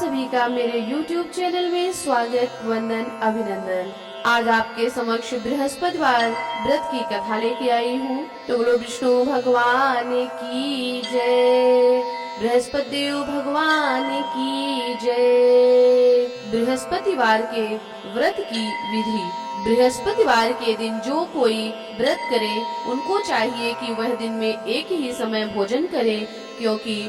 सभी का मेरे YouTube चैनल में स्वागत, वंदन, अभिनंदन। आज आपके समक्ष बृहस्पतिवार व्रत की कथा लेके आई हूँ। तो बोलो विष्णु भगवान की जय, बृहस्पति देव भगवान की जय। बृहस्पतिवार के व्रत की विधि। बृहस्पतिवार के दिन जो कोई व्रत करे उनको चाहिए कि वह दिन में एक ही समय भोजन करे, क्योंकि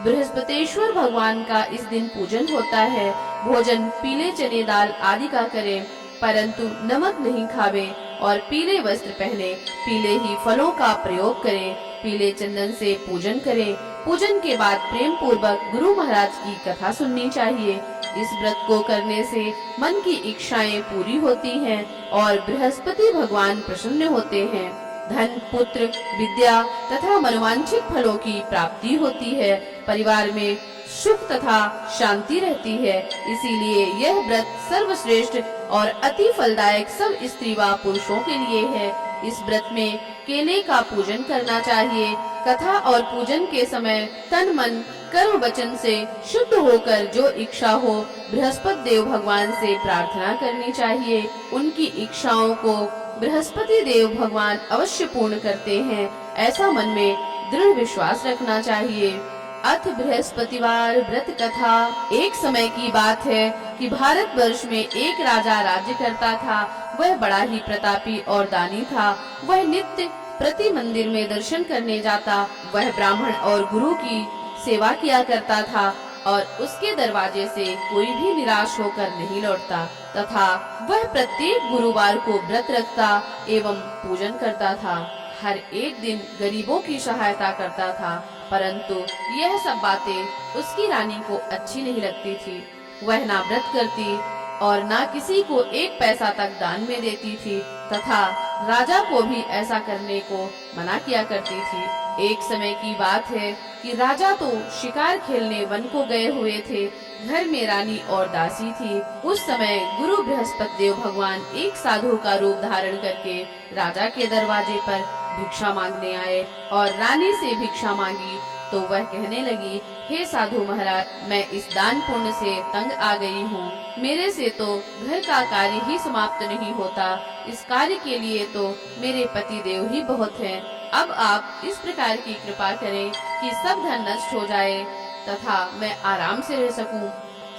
बृहस्पतिश्वर भगवान का इस दिन पूजन होता है। भोजन पीले चने दाल आदि का करें, परंतु नमक नहीं खावे और पीले वस्त्र पहने, पीले ही फलों का प्रयोग करें, पीले चंदन से पूजन करें। पूजन के बाद प्रेम पूर्वक गुरु महाराज की कथा सुननी चाहिए। इस व्रत को करने से मन की इच्छाएं पूरी होती हैं और बृहस्पति भगवान प्रसन्न होते हैं। धन, पुत्र, विद्या तथा मनोवांछित फलों की प्राप्ति होती है। परिवार में सुख तथा शांति रहती है। इसीलिए यह व्रत सर्वश्रेष्ठ और अति फलदायक सब स्त्री व पुरुषों के लिए है। इस व्रत में केले का पूजन करना चाहिए। कथा और पूजन के समय तन मन कर्म वचन से शुद्ध होकर जो इच्छा हो बृहस्पति देव भगवान से प्रार्थना करनी चाहिए। उनकी इच्छाओं को बृहस्पति देव भगवान अवश्य पूर्ण करते हैं, ऐसा मन में दृढ़ विश्वास रखना चाहिए। अथ बृहस्पतिवार व्रत कथा। एक समय की बात है कि भारतवर्ष में एक राजा राज्य करता था। वह बड़ा ही प्रतापी और दानी था। वह नित्य प्रति मंदिर में दर्शन करने जाता। वह ब्राह्मण और गुरु की सेवा किया करता था और उसके दरवाजे से कोई भी निराश होकर नहीं लौटता, तथा वह प्रत्येक गुरुवार को व्रत रखता एवं पूजन करता था। हर एक दिन गरीबों की सहायता करता था, परंतु यह सब बातें उसकी रानी को अच्छी नहीं लगती थी। वह ना व्रत करती और ना किसी को एक पैसा तक दान में देती थी, तथा राजा को भी ऐसा करने को मना किया करती थी। एक समय की बात है कि राजा तो शिकार खेलने वन को गए हुए थे। घर में रानी और दासी थी। उस समय गुरु बृहस्पति देव भगवान एक साधु का रूप धारण करके राजा के दरवाजे पर भिक्षा मांगने आए और रानी से भिक्षा मांगी तो वह कहने लगी, हे साधु महाराज, मैं इस दान पुण्य से तंग आ गई हूँ। मेरे से तो घर का कार्य ही समाप्त नहीं होता। इस कार्य के लिए तो मेरे पति देव ही बहुत हैं। अब आप इस प्रकार की कृपा करें कि सब धन नष्ट हो जाए तथा मैं आराम से रह सकूं।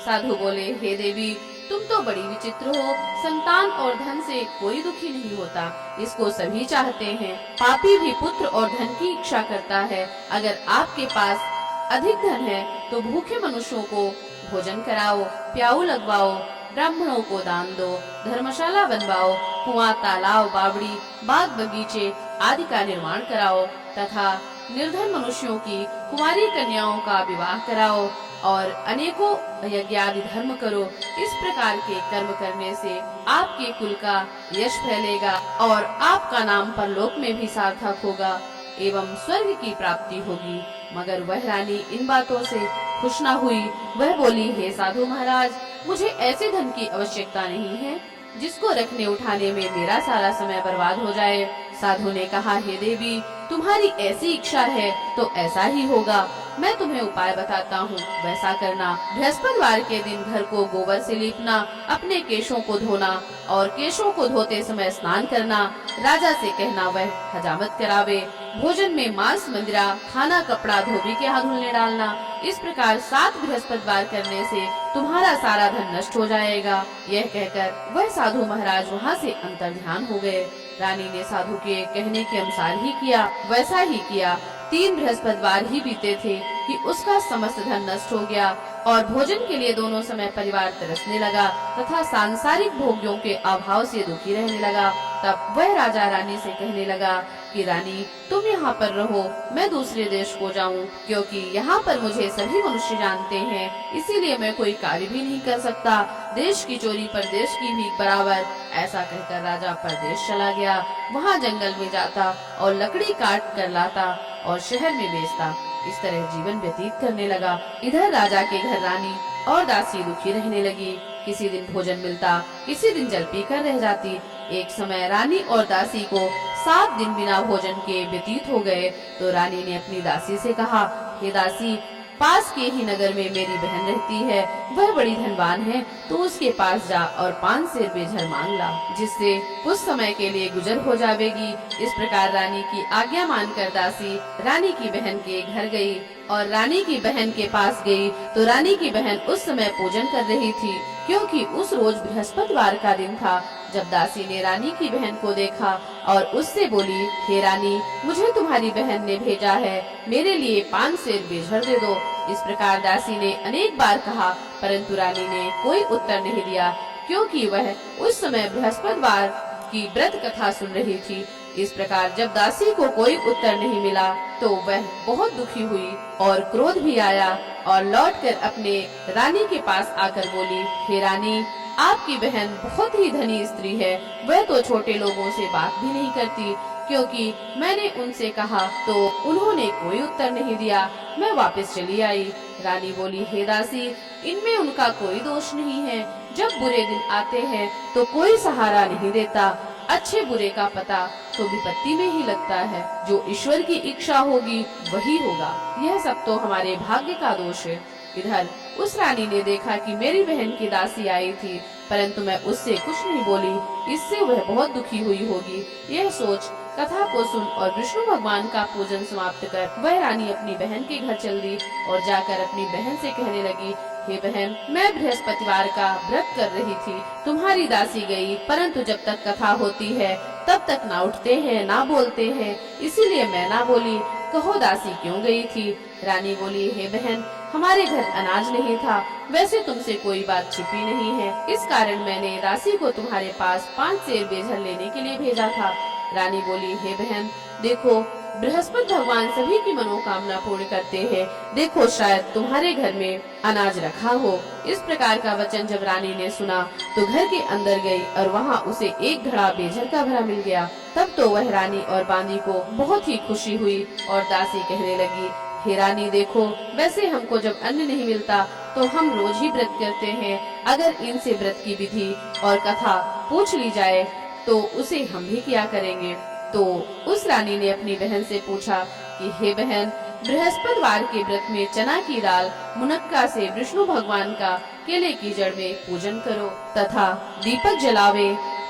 साधु बोले, हे देवी, तुम तो बड़ी विचित्र हो। संतान और धन से कोई दुखी नहीं होता, इसको सभी चाहते हैं। पापी भी पुत्र और धन की इच्छा करता है। अगर आपके पास अधिक धन है तो भूखे मनुष्यों को भोजन कराओ, प्याऊ लगवाओ, ब्राह्मणों को दान दो, धर्मशाला बनवाओ, कुआं, तालाब, बावड़ी, बाग बगीचे आदि का निर्माण कराओ, तथा निर्धन मनुष्यों की कुमारी कन्याओं का विवाह कराओ और अनेकों यज्ञ आदि धर्म करो। इस प्रकार के कर्म करने से आपके कुल का यश फैलेगा और आपका नाम परलोक में भी सार्थक होगा एवं स्वर्ग की प्राप्ति होगी। मगर वह रानी इन बातों से खुश न हुई। वह बोली, हे साधु महाराज, मुझे ऐसे धन की आवश्यकता नहीं है जिसको रखने उठाने में मेरा सारा समय बर्बाद हो जाए। साधु ने कहा, हे देवी, तुम्हारी ऐसी इच्छा है तो ऐसा ही होगा। मैं तुम्हें उपाय बताता हूँ, वैसा करना। बृहस्पतिवार के दिन घर को गोबर से लीपना, अपने केशों को धोना और केशों को धोते समय स्नान करना। राजा से कहना वह हजामत करावे। भोजन में मांस, मंदिरा, खाना, कपड़ा धोबी के हाथ धुलने डालना। इस प्रकार 7 बृहस्पतिवार करने से तुम्हारा सारा धन नष्ट हो जाएगा। यह कहकर वह साधु महाराज वहाँ से अंतर्ध्यान हो गए। रानी ने साधु के कहने के अनुसार ही किया। वैसा ही किया। 3 बृहस्पतिवार ही बीते थे कि उसका समस्त धन नष्ट हो गया और भोजन के लिए दोनों समय परिवार तरसने लगा तथा सांसारिक भोग्यों के अभाव से दुखी रहने लगा। तब वह राजा रानी से कहने लगा कि रानी, तुम यहाँ पर रहो, मैं दूसरे देश को जाऊँ, क्योंकि यहाँ पर मुझे सभी मनुष्य जानते हैं, इसीलिए मैं कोई कार्य भी नहीं कर सकता। देश की चोरी परदेश की भीख बराबर। ऐसा कहकर राजा परदेश चला गया। वहाँ जंगल में जाता और लकड़ी काट कर लाता और शहर में बेचता। इस तरह जीवन व्यतीत करने लगा। इधर राजा के घर रानी और दासी दुखी रहने लगी। किसी दिन भोजन मिलता, किसी दिन जल पीकर रह जाती। एक समय रानी और दासी को 7 दिन बिना भोजन के व्यतीत हो गए तो रानी ने अपनी दासी से कहा, हे दासी, पास के ही नगर में मेरी बहन रहती है, वह बड़ी धनवान है, तो उसके पास जा और 5 सेर बेझर मांग ला, जिससे कुछ समय के लिए गुजर हो जाएगी। इस प्रकार रानी की आज्ञा मानकर दासी रानी की बहन के घर गई और रानी की बहन के पास गई तो रानी की बहन उस समय पूजन कर रही थी, क्योंकि उस रोज बृहस्पतिवार का दिन था। जब दासी ने रानी की बहन को देखा और उससे बोली, हे रानी, मुझे तुम्हारी बहन ने भेजा है, मेरे लिए 5 सेर बेझर दे दो। इस प्रकार दासी ने अनेक बार कहा, परंतु रानी ने कोई उत्तर नहीं दिया, क्योंकि वह उस समय बृहस्पतिवार की व्रत कथा सुन रही थी। इस प्रकार जब दासी को कोई उत्तर नहीं मिला तो वह बहुत दुखी हुई और क्रोध भी आया और लौटकर अपने रानी के पास आकर बोली, हे रानी, आपकी बहन बहुत ही धनी स्त्री है, वह तो छोटे लोगों से बात भी नहीं करती, क्योंकि मैंने उनसे कहा तो उन्होंने कोई उत्तर नहीं दिया। मैं वापस चली आई। रानी बोली, हे दासी, इनमें उनका कोई दोष नहीं है। जब बुरे दिन आते हैं तो कोई सहारा नहीं देता, अच्छे बुरे का पता तो विपत्ति में ही लगता है। जो ईश्वर की इच्छा होगी वही होगा, यह सब तो हमारे भाग्य का दोष है। इधर उस रानी ने देखा कि मेरी बहन की दासी आई थी, परंतु मैं उससे कुछ नहीं बोली, इससे वह बहुत दुखी हुई होगी। यह सोच कथा को सुन और विष्णु भगवान का पूजन समाप्त कर वह रानी अपनी बहन के घर चल दी और जाकर अपनी बहन से कहने लगी, हे बहन, मैं बृहस्पतिवार का व्रत कर रही थी, तुम्हारी दासी गई, परंतु जब तक कथा होती है तब तक ना उठते हैं ना बोलते हैं, इसीलिए मैं ना बोली। कहो दासी क्यों गई थी? रानी बोली, हे बहन, हमारे घर अनाज नहीं था, वैसे तुमसे कोई बात छिपी नहीं है, इस कारण मैंने दासी को तुम्हारे पास 5 सेर बेझर लेने के लिए भेजा था। रानी बोली, हे बहन, देखो, बृहस्पति भगवान सभी की मनोकामना पूर्ण करते हैं, देखो शायद तुम्हारे घर में अनाज रखा हो। इस प्रकार का वचन जब रानी ने सुना तो घर के अंदर गई और वहाँ उसे एक घड़ा बेझर का भरा मिल गया। तब तो वह रानी और बांदी को बहुत ही खुशी हुई और दासी कहने लगी, हे रानी, देखो, वैसे हमको जब अन्न नहीं मिलता तो हम रोज ही व्रत करते हैं, अगर इनसे व्रत की विधि और कथा पूछ ली जाए तो उसे हम भी किया करेंगे। तो उस रानी ने अपनी बहन से पूछा कि हे बहन, बृहस्पतिवार के व्रत में चना की दाल मुनक्का से विष्णु भगवान का केले की जड़ में पूजन करो तथा दीपक जलावे,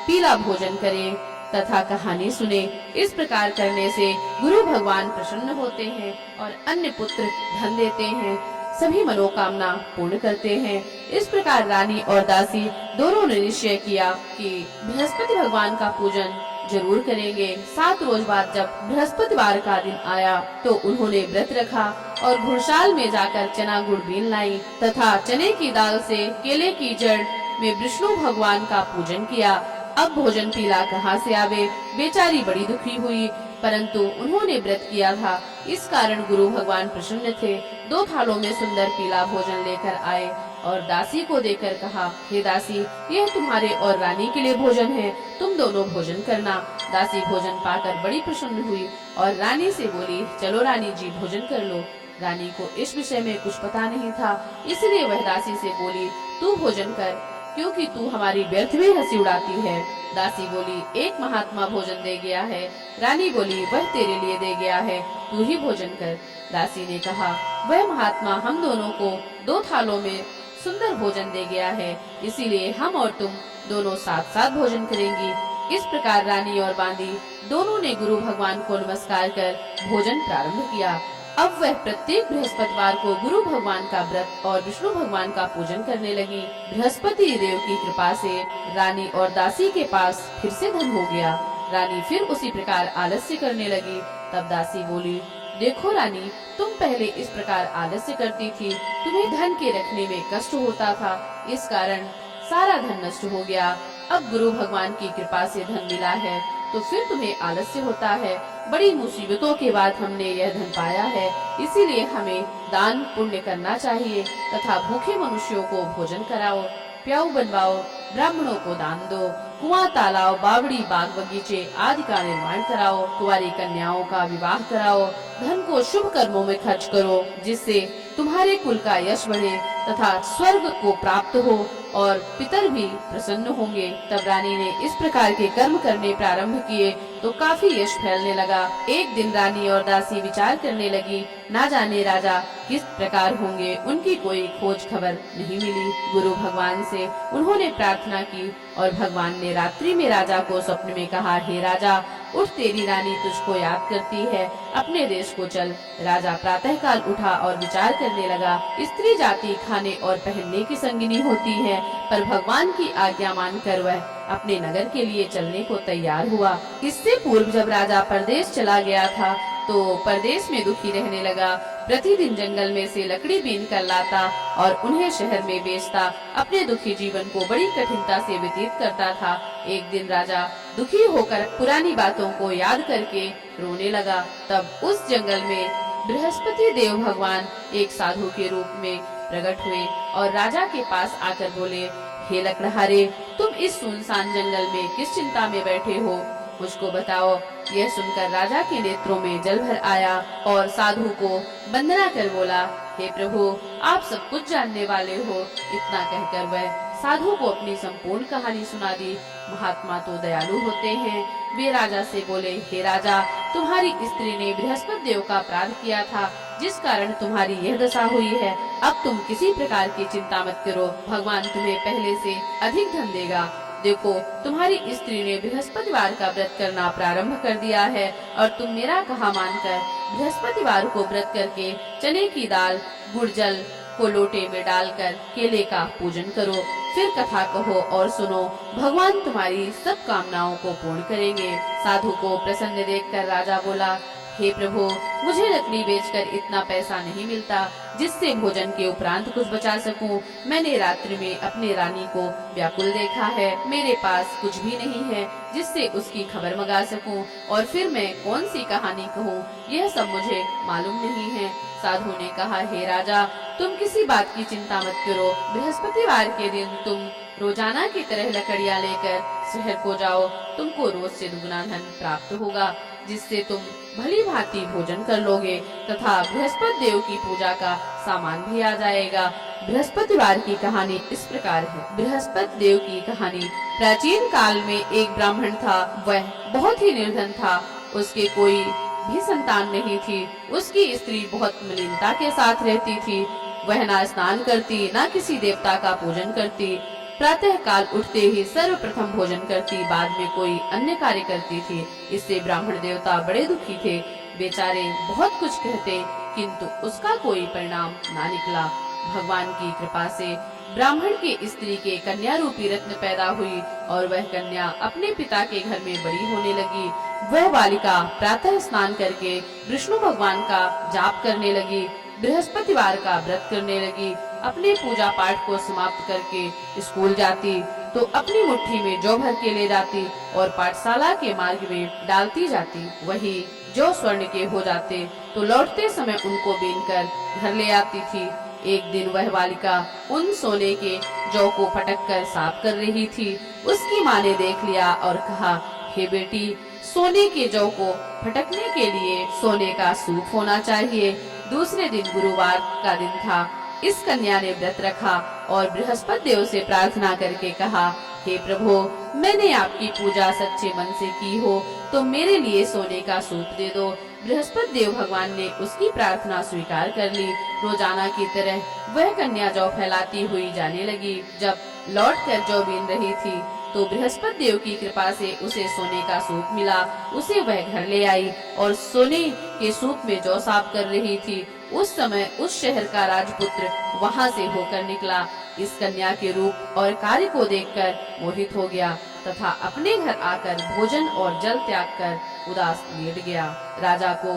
पीला भोजन करें तथा कहानी सुने। इस प्रकार करने से गुरु भगवान प्रसन्न होते हैं और अन्य पुत्र धन देते हैं, सभी मनोकामना पूर्ण करते हैं। इस प्रकार रानी और दासी दोनों ने निश्चय किया कि बृहस्पति भगवान का पूजन जरूर करेंगे। 7 रोज बाद जब बृहस्पतिवार का दिन आया तो उन्होंने व्रत रखा और घुड़साल में जाकर चना गुड़ बीन लाई तथा चने की दाल से केले की जड़ में विष्णु भगवान का पूजन किया। अब भोजन पीला कहाँ से आवे? बेचारी बड़ी दुखी हुई, परंतु उन्होंने व्रत किया था, इस कारण गुरु भगवान प्रसन्न थे। 2 थालों में सुंदर पीला भोजन लेकर आए और दासी को देकर कहा, हे दासी, यह तुम्हारे और रानी के लिए भोजन है, तुम दोनों भोजन करना। दासी भोजन पाकर बड़ी प्रसन्न हुई और रानी से बोली, चलो रानी जी, भोजन कर लो। रानी को इस विषय में कुछ पता नहीं था, इसलिए वह दासी से बोली, तू भोजन कर, क्योंकि तू हमारी व्यर्थ में हंसी उड़ाती है। दासी बोली, एक महात्मा भोजन दे गया है। रानी बोली, वह तेरे लिए दे गया है, तू ही भोजन कर। दासी ने कहा, वह महात्मा हम दोनों को 2 थालों में सुंदर भोजन दे गया है, इसीलिए हम और तुम दोनों साथ साथ भोजन करेंगी। इस प्रकार रानी और बांदी दोनों ने गुरु भगवान को नमस्कार कर भोजन प्रारंभ किया। अब वह प्रत्येक बृहस्पतिवार को गुरु भगवान का व्रत और विष्णु भगवान का पूजन करने लगी। बृहस्पति देव की कृपा से रानी और दासी के पास फिर से धन हो गया। रानी फिर उसी प्रकार आलस्य करने लगी। तब दासी बोली, देखो रानी, तुम पहले इस प्रकार आलस्य करती थी, तुम्हें धन के रखने में कष्ट होता था, इस कारण सारा धन नष्ट हो गया। अब गुरु भगवान की कृपा से धन मिला है तो फिर तुम्हें आलस्य होता है। बड़ी मुसीबतों के बाद हमने यह धन पाया है, इसीलिए हमें दान पुण्य करना चाहिए तथा भूखे मनुष्यों को भोजन कराओ, प्याऊ बनवाओ, ब्राह्मणों को दान दो, कुआं, तालाब, बावड़ी, बाग बगीचे आदि का निर्माण कराओ, कुंवारी कन्याओं का विवाह कराओ, धन को शुभ कर्मों में खर्च करो, जिससे तुम्हारे कुल का यश बढ़े तथा स्वर्ग को प्राप्त हो। और पितर भी प्रसन्न होंगे। तब रानी ने इस प्रकार के कर्म करने प्रारंभ किए तो काफी यश फैलने लगा। एक दिन रानी और दासी विचार करने लगी, ना जाने राजा किस प्रकार होंगे, उनकी कोई खोज खबर नहीं मिली। गुरु भगवान से उन्होंने प्रार्थना की और भगवान ने रात्रि में राजा को स्वप्न में कहा, हे राजा उठ, तेरी रानी तुझको याद करती है, अपने देश को चल। राजा प्रातःकाल उठा और विचार करने लगा, स्त्री जाति खाने और पहनने की संगिनी होती है, पर भगवान की आज्ञा मानकर वह अपने नगर के लिए चलने को तैयार हुआ। इससे पूर्व जब राजा परदेश चला गया था तो परदेश में दुखी रहने लगा। प्रतिदिन जंगल में से लकड़ी बीन कर लाता और उन्हें शहर में बेचता। अपने दुखी जीवन को बड़ी कठिनता से व्यतीत करता था। एक दिन राजा दुखी होकर पुरानी बातों को याद करके रोने लगा। तब उस जंगल में बृहस्पति देव भगवान एक साधु के रूप में प्रकट हुए और राजा के पास आकर बोले, हे लकड़हारे, तुम इस सुनसान जंगल में किस चिंता में बैठे हो, मुझको बताओ। यह सुनकर राजा के नेत्रों में जल भर आया और साधु को वंदना कर बोला, हे प्रभु, आप सब कुछ जानने वाले हो। इतना कहकर वह साधु को अपनी संपूर्ण कहानी सुना दी। महात्मा तो दयालु होते हैं। वे राजा से बोले, हे राजा, तुम्हारी स्त्री ने बृहस्पति देव का अपराध किया था, जिस कारण तुम्हारी यह दशा हुई है। अब तुम किसी प्रकार की चिंता मत करो, भगवान तुम्हें पहले से अधिक धन देगा। देखो, तुम्हारी स्त्री ने बृहस्पतिवार का व्रत करना प्रारंभ कर दिया है और तुम मेरा कहा मानकर बृहस्पतिवार को व्रत करके चने की दाल गुड़ जल को लोटे में डालकर केले का पूजन करो। फिर कथा कहो और सुनो, भगवान तुम्हारी सब कामनाओं को पूर्ण करेंगे। साधु को प्रसन्न देखकर राजा बोला, हे प्रभु, मुझे लकड़ी बेचकर इतना पैसा नहीं मिलता जिससे भोजन के उपरांत कुछ बचा सकूं। मैंने रात्रि में अपने रानी को व्याकुल देखा है। मेरे पास कुछ भी नहीं है जिससे उसकी खबर मंगा सकूं, और फिर मैं कौन सी कहानी कहूं, यह सब मुझे मालूम नहीं है। साधु ने कहा, हे राजा, तुम किसी बात की चिंता मत करो। बृहस्पतिवार के दिन तुम रोजाना की तरह लकड़ियाँ लेकर शहर को जाओ। तुमको रोज से दुगना धन प्राप्त होगा, जिससे तुम भली भांति भोजन कर लोगे तथा बृहस्पति देव की पूजा का सामान भी आ जाएगा। बृहस्पतिवार की कहानी इस प्रकार है। बृहस्पति देव की कहानी। प्राचीन काल में एक ब्राह्मण था। वह बहुत ही निर्धन था। उसके कोई भी संतान नहीं थी। उसकी स्त्री बहुत मलिनता के साथ रहती थी। वह ना स्नान करती, ना किसी देवता का पूजन करती। प्रातः काल उठते ही सर्वप्रथम भोजन करती, बाद में कोई अन्य कार्य करती थी। इससे ब्राह्मण देवता बड़े दुखी थे। बेचारे बहुत कुछ कहते, किंतु उसका कोई परिणाम ना निकला। भगवान की कृपा से ब्राह्मण के स्त्री के कन्या रूपी रत्न पैदा हुई और वह कन्या अपने पिता के घर में बड़ी होने लगी। वह बालिका प्रातः स्नान करके विष्णु भगवान का जाप करने लगी, बृहस्पतिवार का व्रत करने लगी। अपने पूजा पाठ को समाप्त करके स्कूल जाती तो अपनी मुट्ठी में जौ भर के ले जाती और पाठशाला के मार्ग में डालती जाती। वही जौ स्वर्ण के हो जाते तो लौटते समय उनको बीनकर घर ले आती थी। एक दिन वह बालिका उन सोने के जौ को फटक कर साफ कर रही थी। उसकी माँ ने देख लिया और कहा, हे बेटी, सोने के जौ को फटकने के लिए सोने का सूप होना चाहिए। दूसरे दिन गुरुवार का दिन था। इस कन्या ने व्रत रखा और बृहस्पति देव से प्रार्थना करके कहा, हे प्रभु, मैंने आपकी पूजा सच्चे मन से की हो तो मेरे लिए सोने का सूप दे दो। बृहस्पति देव भगवान ने उसकी प्रार्थना स्वीकार कर ली। रोजाना की तरह वह कन्या जौ फैलाती हुई जाने लगी। जब लौटकर जौ बीन रही थी तो बृहस्पति देव की कृपा से उसे सोने का सूप मिला। उसे वह घर ले आई और सोने के सूप में जौ साफ कर रही थी। उस समय उस शहर का राजपुत्र वहां से होकर निकला। इस कन्या के रूप और कार्य को देखकर मोहित हो गया तथा अपने घर आकर भोजन और जल त्याग कर उदास लेट गया। राजा को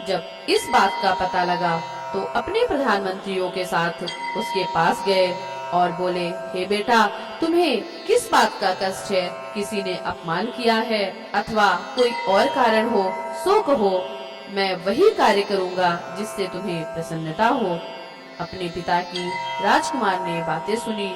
जब इस बात का पता लगा तो अपने प्रधानमंत्रियों के साथ उसके पास गए और बोले, हे बेटा, तुम्हें किस बात का कष्ट है? किसी ने अपमान किया है अथवा कोई और कारण हो सो कहो, मैं वही कार्य करूँगा जिससे तुम्हें प्रसन्नता हो। अपने पिता की राजकुमार ने बातें सुनी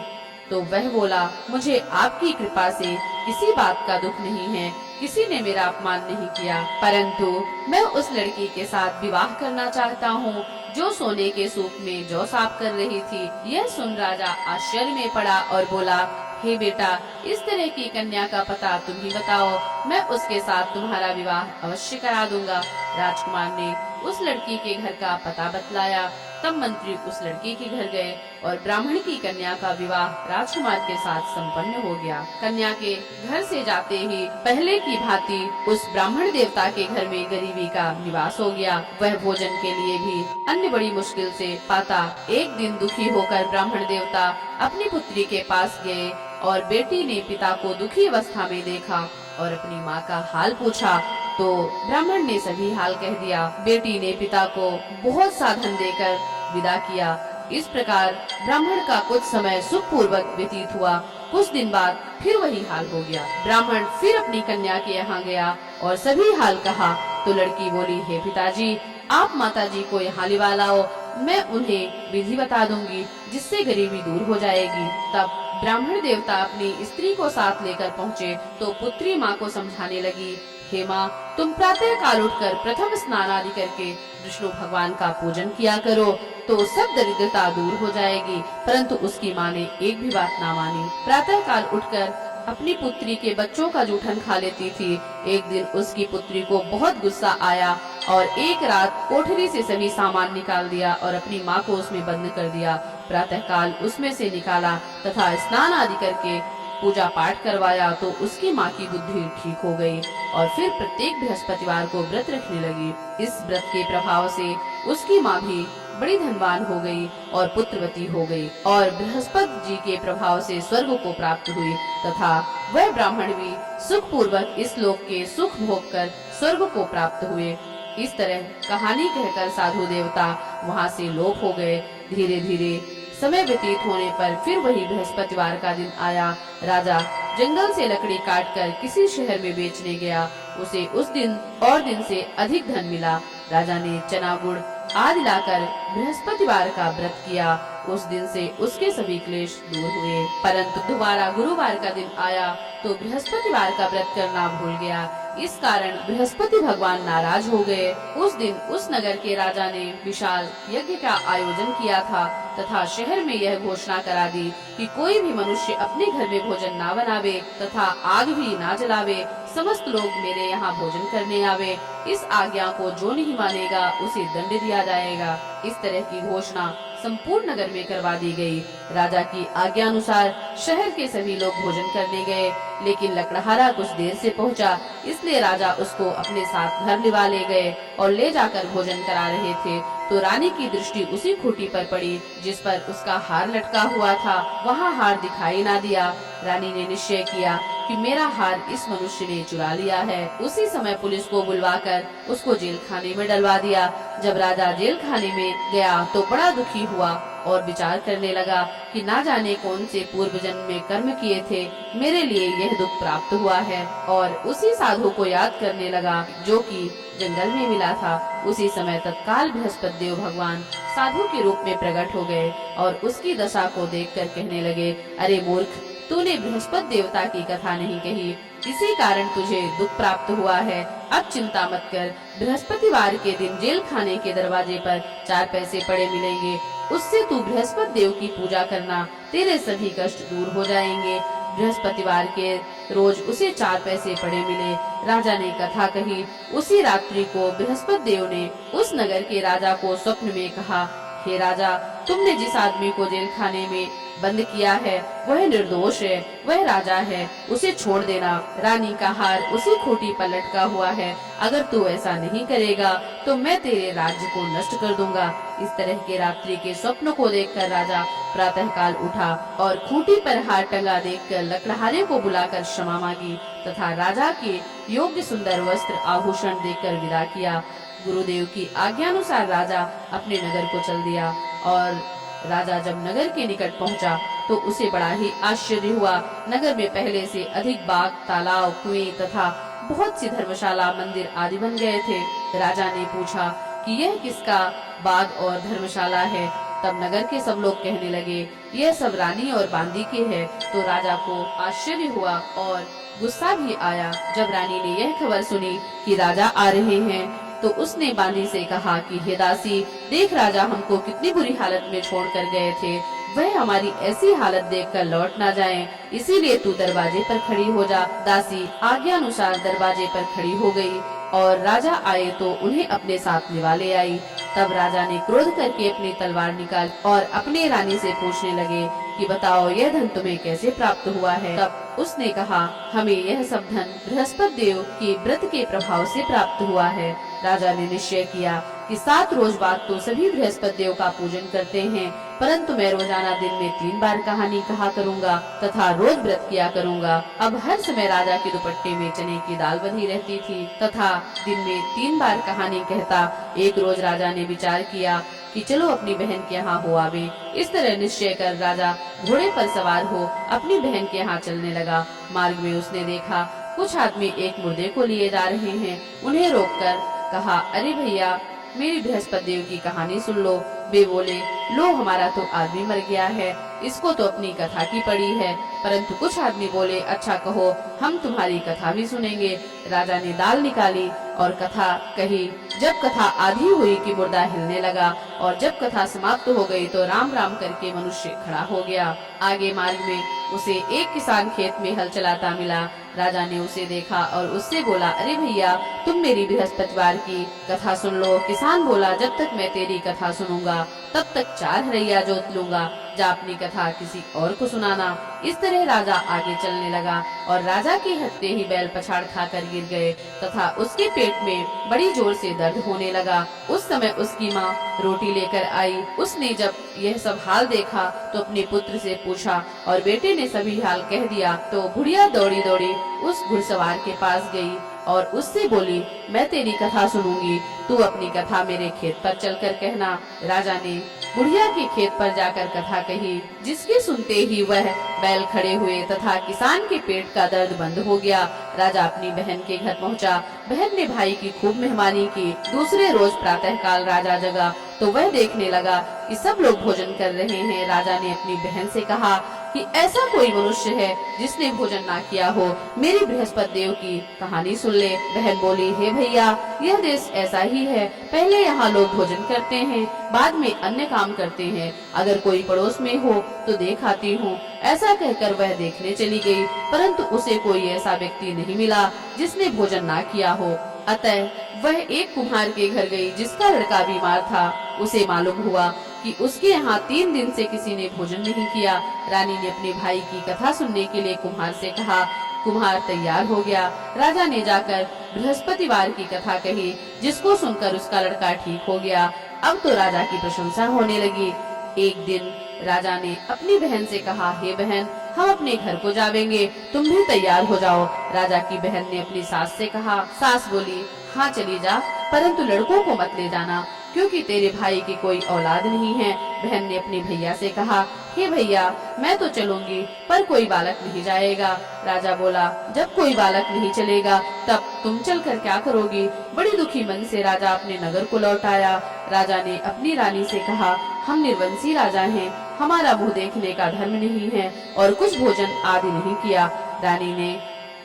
तो वह बोला, मुझे आपकी कृपा से किसी बात का दुख नहीं है। किसी ने मेरा अपमान नहीं किया, परंतु मैं उस लड़की के साथ विवाह करना चाहता हूँ। जो सोने के सूप में जौ साफ कर रही थी। यह सुन राजा आश्चर्य में पड़ा और बोला, हे बेटा, इस तरह की कन्या का पता तुम ही बताओ, मैं उसके साथ तुम्हारा विवाह अवश्य करा दूंगा। राजकुमार ने उस लड़की के घर का पता बतलाया। तब मंत्री उस लड़की के घर गए और ब्राह्मण की कन्या का विवाह राजकुमार के साथ संपन्न हो गया। कन्या के घर से जाते ही पहले की भांति उस ब्राह्मण देवता के घर में गरीबी का निवास हो गया। वह भोजन के लिए भी अन्न बड़ी मुश्किल से पाता। एक दिन दुखी होकर ब्राह्मण देवता अपनी पुत्री के पास गए और बेटी ने पिता को दुखी अवस्था में देखा और अपनी माँ का हाल पूछा तो ब्राह्मण ने सभी हाल कह दिया। बेटी ने पिता को बहुत साधन देकर विदा किया। इस प्रकार ब्राह्मण का कुछ समय सुख पूर्वक व्यतीत हुआ। कुछ दिन बाद फिर वही हाल हो गया। ब्राह्मण फिर अपनी कन्या के यहाँ गया और सभी हाल कहा तो लड़की बोली, हे पिताजी, आप माताजी को यहाँ लिवा लाओ, मैं उन्हें विधि बता दूंगी जिससे गरीबी दूर हो जाएगी। तब ब्राह्मण देवता अपनी स्त्री को साथ लेकर पहुँचे तो पुत्री माँ को समझाने लगी, हे माँ, तुम प्रातः काल उठकर प्रथम स्नान आदि करके विष्णु भगवान का पूजन किया करो तो सब दरिद्रता दूर हो जाएगी। परंतु उसकी माँ ने एक भी बात ना मानी। प्रातः काल उठकर अपनी पुत्री के बच्चों का जूठन खा लेती थी। एक दिन उसकी पुत्री को बहुत गुस्सा आया और एक रात कोठरी से सभी सामान निकाल दिया और अपनी माँ को उसमें बंद कर दिया। प्रातः काल उसमें से निकाला तथा स्नान आदि करके पूजा पाठ करवाया तो उसकी माँ की बुद्धि ठीक हो गई और फिर प्रत्येक बृहस्पतिवार को व्रत रखने लगी। इस व्रत के प्रभाव से उसकी माँ भी बड़ी धनवान हो गई और पुत्रवती हो गई और बृहस्पति जी के प्रभाव से स्वर्ग को प्राप्त हुई तथा वह ब्राह्मण भी सुख पूर्वक इस लोक के सुख भोग कर स्वर्ग को प्राप्त हुए। इस तरह कहानी कहकर साधु देवता वहाँ से लोप हो गए। धीरे धीरे समय व्यतीत होने पर फिर वही बृहस्पतिवार का दिन आया। राजा जंगल से लकड़ी काटकर किसी शहर में बेचने गया। उसे उस दिन और दिन से अधिक धन मिला। राजा ने चना गुड़ आदि लाकर बृहस्पतिवार का व्रत किया। उस दिन से उसके सभी क्लेश दूर हुए। परंतु दोबारा गुरुवार का दिन आया तो बृहस्पतिवार का व्रत करना भूल गया। इस कारण बृहस्पति भगवान नाराज हो गए। उस दिन उस नगर के राजा ने विशाल यज्ञ का आयोजन किया था तथा शहर में यह घोषणा करा दी कि कोई भी मनुष्य अपने घर में भोजन ना बनावे तथा आग भी ना जलावे। समस्त लोग मेरे यहाँ भोजन करने आवे। इस आज्ञा को जो नहीं मानेगा उसे दंड दिया जाएगा। इस तरह की घोषणा संपूर्ण नगर में करवा दी गई। राजा की आज्ञा अनुसार शहर के सभी लोग भोजन करने गए, लेकिन लकड़हारा कुछ देर से पहुंचा, इसलिए राजा उसको अपने साथ घर लिवा ले गए और ले जाकर भोजन करा रहे थे तो रानी की दृष्टि उसी खूंटी पर पड़ी जिस पर उसका हार लटका हुआ था। वहाँ हार दिखाई ना दिया। रानी ने निश्चय किया कि मेरा हार इस मनुष्य ने चुरा लिया है। उसी समय पुलिस को बुलवाकर उसको जेल खाने में डलवा दिया। जब राजा जेल खाने में गया तो बड़ा दुखी हुआ और विचार करने लगा कि ना जाने कौन से पूर्व जन्म में कर्म किए थे, मेरे लिए यह दुख प्राप्त हुआ है। और उसी साधु को याद करने लगा जो कि जंगल में मिला था। उसी समय तत्काल बृहस्पति देव भगवान साधु के रूप में प्रकट हो गए और उसकी दशा को देखकर कहने लगे, अरे मूर्ख, तूने बृहस्पति देवता की कथा नहीं कही, इसी कारण तुझे दुख प्राप्त हुआ है। अब चिंता मत कर, बृहस्पतिवार के दिन जेल खाने के दरवाजे पर 4 पैसे पड़े मिलेंगे, उससे तू बृहस्पति देव की पूजा करना, तेरे सभी कष्ट दूर हो जाएंगे। बृहस्पतिवार के रोज उसे 4 पैसे पड़े मिले। राजा ने कथा कही। उसी रात्रि को बृहस्पति देव ने उस नगर के राजा को स्वप्न में कहा, हे राजा, तुमने जिस आदमी को जेल खाने में बंद किया है वह निर्दोष है, वह राजा है, उसे छोड़ देना। रानी का हार उसी खूंटी पर लटका हुआ है, अगर तू ऐसा नहीं करेगा तो मैं तेरे राज्य को नष्ट कर दूंगा। इस तरह के रात्रि के स्वप्न को देखकर राजा प्रातः काल उठा और खूंटी पर हार टंगा देखकर लकड़हारे को बुलाकर क्षमा मांगी तथा राजा के योग्य सुंदर वस्त्र आभूषण देकर विदा किया। गुरुदेव की आज्ञानुसार राजा अपने नगर को चल दिया और राजा जब नगर के निकट पहुंचा तो उसे बड़ा ही आश्चर्य हुआ। नगर में पहले से अधिक बाग, तालाब, कुएं तथा बहुत सी धर्मशाला, मंदिर आदि बन गए थे। राजा ने पूछा कि यह किसका बाग और धर्मशाला है। तब नगर के सब लोग कहने लगे, यह सब रानी और बांदी के है। तो राजा को आश्चर्य हुआ और गुस्सा भी आया। जब रानी ने यह खबर सुनी कि राजा आ रहे हैं तो उसने बांदी से कहा कि हे दासी, देख राजा हमको कितनी बुरी हालत में छोड़ कर गए थे, वह हमारी ऐसी हालत देखकर लौट ना जाएं, इसीलिए तू दरवाजे पर खड़ी हो जा। दासी आज्ञा अनुसार दरवाजे पर खड़ी हो गई और राजा आए तो उन्हें अपने साथ लिवा ले आई। तब राजा ने क्रोध करके अपनी तलवार निकाल और अपने रानी से पूछने लगे कि बताओ यह धन तुम्हें कैसे प्राप्त हुआ है। तब उसने कहा, हमें यह सब धन बृहस्पति देव के व्रत के प्रभाव से प्राप्त हुआ है। राजा ने निश्चय किया कि 7 रोज बाद तो सभी बृहस्पति देव का पूजन करते हैं, परंतु मैं रोजाना दिन में 3 बार कहानी कहा करूँगा तथा रोज व्रत किया करूँगा। अब हर समय राजा के दुपट्टे में चने की दाल बंधी रहती थी तथा दिन में 3 बार कहानी कहता। एक रोज राजा ने विचार किया कि चलो अपनी बहन के यहाँ हो आवे। इस तरह निश्चय कर राजा घोड़े पर सवार हो अपनी बहन के यहाँ चलने लगा। मार्ग में उसने देखा कुछ आदमी एक मुर्दे को लिए जा रहे हैं। उन्हें रोककर कहा, अरे भैया, मेरी बृहस्पति देव की कहानी सुन लो। वे बोले, लो हमारा तो आदमी मर गया है, इसको तो अपनी कथा की पड़ी है। परंतु कुछ आदमी बोले, अच्छा कहो, हम तुम्हारी कथा भी सुनेंगे। राजा ने दाल निकाली और कथा कही। जब कथा आधी हुई कि मुर्दा हिलने लगा और जब कथा समाप्त हो गई तो राम राम करके मनुष्य खड़ा हो गया। आगे मार्ग में उसे एक किसान खेत में हल चलाता मिला। राजा ने उसे देखा और उससे बोला, अरे भैया, तुम मेरी बृहस्पतिवार की कथा सुन लो। किसान बोला, जब तक मैं तेरी कथा सुनूंगा तब तक 4 हरैया जोत लूंगा, जा अपनी कथा किसी और को सुनाना। इस तरह राजा आगे चलने लगा और राजा के हटते ही बैल पछाड़ खाकर गिर गए तथा उसके पेट में बड़ी जोर से दर्द होने लगा। उस समय उसकी माँ रोटी लेकर आई। उसने जब यह सब हाल देखा तो अपने पुत्र से पूछा और बेटे ने सभी हाल कह दिया। तो बुढ़िया दौड़ी दौड़ी उस घुड़सवार के पास गई और उससे बोली, मैं तेरी कथा सुनूंगी, तू अपनी कथा मेरे खेत पर चलकर कहना। राजा ने बुढ़िया के खेत पर जाकर कथा कही, जिसके सुनते ही वह बैल खड़े हुए तथा किसान के पेट का दर्द बंद हो गया। राजा अपनी बहन के घर पहुंचा। बहन ने भाई की खूब मेहमानी की। दूसरे रोज प्रातःकाल राजा जगा तो वह देखने लगा कि सब लोग भोजन कर रहे हैं। राजा ने अपनी बहन से कहा कि ऐसा कोई मनुष्य है जिसने भोजन ना किया हो, मेरी बृहस्पति देव की कहानी सुन ले। बहन बोली, हे भैया, यह देश ऐसा ही है, पहले यहाँ लोग भोजन करते हैं, बाद में अन्य काम करते हैं। अगर कोई पड़ोस में हो तो देख आती हूँ। ऐसा कहकर वह देखने चली गई, परंतु उसे कोई ऐसा व्यक्ति नहीं मिला जिसने भोजन ना किया हो। अतः वह एक कुम्हार के घर गई जिसका लड़का बीमार था। उसे मालूम हुआ कि उसके यहाँ 3 दिन से किसी ने भोजन नहीं किया। रानी ने अपने भाई की कथा सुनने के लिए कुम्हार से कहा। कुम्हार तैयार हो गया। राजा ने जाकर बृहस्पतिवार की कथा कही, जिसको सुनकर उसका लड़का ठीक हो गया। अब तो राजा की प्रशंसा होने लगी। एक दिन राजा ने अपनी बहन से कहा, हे बहन, हम अपने घर को जावेंगे, तुम भी तैयार हो जाओ। राजा की बहन ने अपनी सास से कहा। सास बोली, हाँ चली जा, परंतु लड़कों को मत ले जाना, क्योंकि तेरे भाई की कोई औलाद नहीं है। बहन ने अपने भैया से कहा, हे भैया, मैं तो चलूंगी, पर कोई बालक नहीं जाएगा। राजा बोला, जब कोई बालक नहीं चलेगा तब तुम चलकर क्या करोगी। बड़ी दुखी मन से राजा अपने नगर को लौट आया। राजा ने अपनी रानी से कहा, हम निर्वंशी राजा हैं, हमारा मुँह देखने का धर्म नहीं है और कुछ भोजन आदि नहीं किया। रानी ने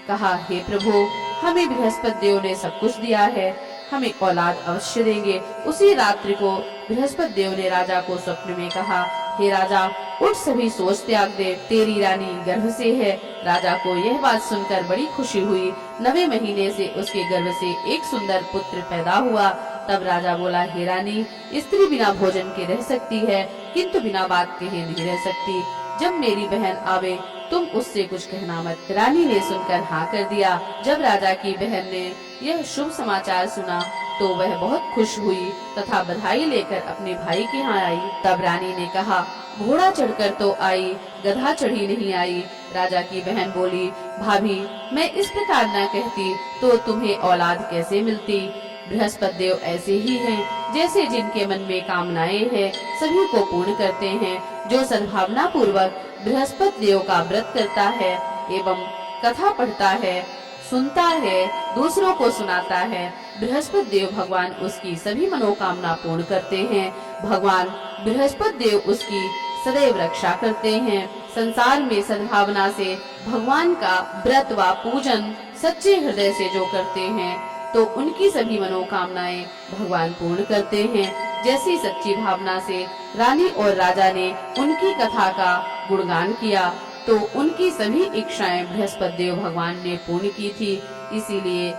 कहा, हे प्रभु, हमें बृहस्पति देव ने सब कुछ दिया है, हमें औलाद अवश्य देंगे। उसी रात्रि को बृहस्पति देव ने राजा को स्वप्न में कहा, हे राजा, उठ, सभी सोच त्याग दे, तेरी रानी गर्भ से है। राजा को यह बात सुनकर बड़ी खुशी हुई। 9वें महीने से उसके गर्भ से एक सुंदर पुत्र पैदा हुआ। तब राजा बोला, हे रानी, स्त्री बिना भोजन के रह सकती है, किंतु बिना बात कहे नहीं रह सकती। जब मेरी बहन आवे तुम उससे कुछ कहना मत। रानी ने सुनकर हाँ कर दिया। जब राजा की बहन ने यह शुभ समाचार सुना तो वह बहुत खुश हुई तथा बधाई लेकर अपने भाई के यहाँ आई। तब रानी ने कहा, घोड़ा चढ़कर तो आई, गधा चढ़ी नहीं आई। राजा की बहन बोली, भाभी, मैं इस प्रकार न कहती तो तुम्हें औलाद कैसे मिलती। बृहस्पति देव ऐसे ही हैं, जैसे जिनके मन में कामनाएं हैं सभी को पूर्ण करते हैं। जो सद्भावना पूर्वक बृहस्पति देव का व्रत करता है एवं कथा पढ़ता है, सुनता है, दूसरों को सुनाता है, बृहस्पति देव भगवान उसकी सभी मनोकामना पूर्ण करते हैं। भगवान बृहस्पति देव उसकी सदैव रक्षा करते हैं। संसार में सद्भावना से भगवान का व्रत व पूजन सच्चे हृदय से जो करते हैं तो उनकी सभी मनोकामनाएं भगवान पूर्ण करते हैं। जैसी सच्ची भावना से रानी और राजा ने उनकी कथा का गुणगान किया, तो उनकी सभी इच्छाएं बृहस्पति देव भगवान ने पूर्ण की थी। इसीलिए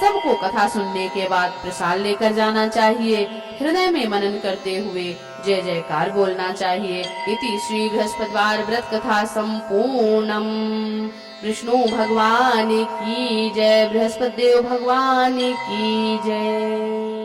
सबको कथा सुनने के बाद प्रसाद लेकर जाना चाहिए। हृदय में मनन करते हुए जय जयकार बोलना चाहिए। इति श्री बृहस्पतिवार व्रत कथा संपूर्णम। विष्णु भगवान की जय, बृहस्पति देव भगवान की जय।